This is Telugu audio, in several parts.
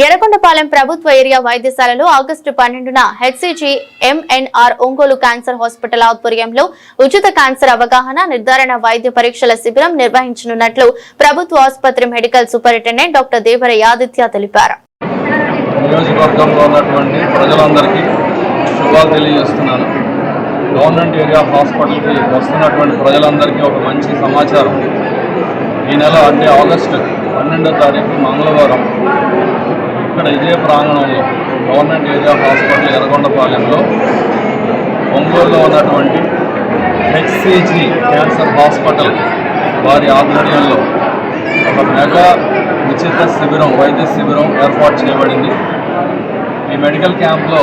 ఎర్రగొండపాలెం ప్రభుత్వ ఏరియా వైద్యశాలలో ఆగస్టు 12న HCG MNR Ongole cancer hospital ఆధ్వర్యంలో ఉచిత క్యాన్సర్ అవగాహన నిర్ధారణ వైద్య పరీక్షల శిబిరం నిర్వహించనున్నట్లు ప్రభుత్వ ఆసుపత్రి మెడికల్ సూపరింటెండెంట్ డాక్టర్ దేవర యాదిత్య తెలిపారు. గవర్నమెంట్ ఏరియా హాస్పిటల్కి వస్తున్నటువంటి ప్రజలందరికీ ఒక మంచి సమాచారం. ఈ నెల అంటే ఆగస్టు 12వ తారీఖు మంగళవారం ఇక్కడ ఇదే ప్రాంగణంలో గవర్నమెంట్ ఏరియా హాస్పిటల్ ఎర్రగొండపాలెంలో ఒంగోలులో ఉన్నటువంటి హెచ్సిజి క్యాన్సర్ హాస్పిటల్ వారి ఆధ్వర్యంలో ఒక మెగా ఉచిత శిబిరం వైద్య శిబిరం ఏర్పాటు చేయబడింది. ఈ మెడికల్ క్యాంప్లో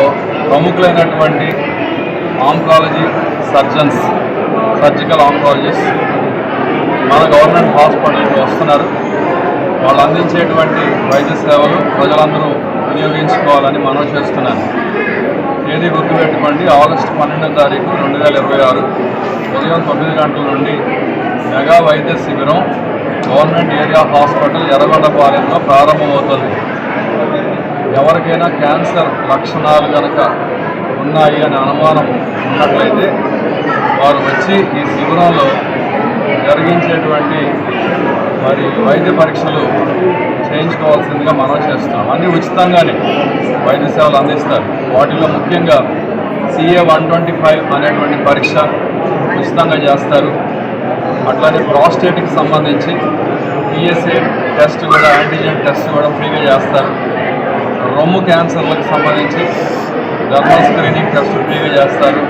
ప్రముఖులైనటువంటి ఆంకాలజీ సర్జన్స్, సర్జికల్ ఆంకాలజిస్ట్ మన గవర్నమెంట్ హాస్పిటల్కి వస్తున్నారు. వాళ్ళు అందించేటువంటి వైద్య సేవలు ప్రజలందరూ వినియోగించుకోవాలని మనవి చేస్తున్నాను. తేదీ గుర్తుపెట్టుకోండి, ఆగస్టు 12వ తారీఖు 2026 ఉదయం 9 గంటల నుండి మెగా వైద్య శిబిరం గవర్నమెంట్ ఏరియా హాస్పిటల్ ఎర్రగొండపాలెంలో ప్రారంభమవుతుంది. ఎవరికైనా క్యాన్సర్ లక్షణాలు కనుక ఉన్నాయి అనే అనుమానం ఉన్నట్లయితే వారు వచ్చి ఈ శిబిరంలో జరిగించేటువంటి వైద్య పరీక్షలు చేయించుకోవాల్సిందిగా మనవి చేస్తాం. అన్నీ ఉచితంగానే వైద్య సేవలు అందిస్తారు. వాటిలో ముఖ్యంగా CA-125 అనేటువంటి పరీక్ష ఉచితంగా చేస్తారు. అట్లానే ప్రాస్టేట్కి సంబంధించి PSA టెస్ట్ కూడా, యాంటీజెన్ టెస్ట్ కూడా ఫ్రీగా చేస్తారు. రొమ్ము క్యాన్సర్లకు సంబంధించి థర్మల్ స్క్రీనింగ్ టెస్ట్ ఫ్రీగా చేస్తారు.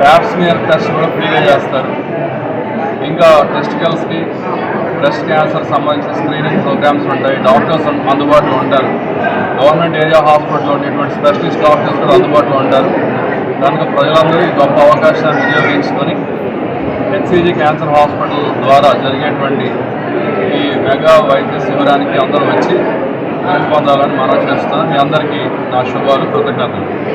ప్యాప్స్మియర్ టెస్ట్ కూడా ఫ్రీగా చేస్తారు. ఇంకా టెస్టికల్స్కి, బ్రెస్ట్ క్యాన్సర్ సంబంధించిన స్క్రీనింగ్ ప్రోగ్రామ్స్ ఉంటాయి. డాక్టర్స్ అందుబాటులో ఉంటారు. గవర్నమెంట్ ఏరియా హాస్పిటల్లో ఉండేటువంటి స్పెషలిస్ట్ డాక్టర్స్ కూడా అందుబాటులో ఉంటారు. కనుక ప్రజలందరూ ఈ గొప్ప అవకాశాన్ని వినియోగించుకొని హెచ్సిజి క్యాన్సర్ హాస్పిటల్ ద్వారా జరిగేటువంటి ఈ మెగా వైద్య శిబిరానికి అందరూ వచ్చి పొందాలని మనం చేస్తున్నాం. మీ అందరికీ నా శుభాలు, కృతజ్ఞతలు.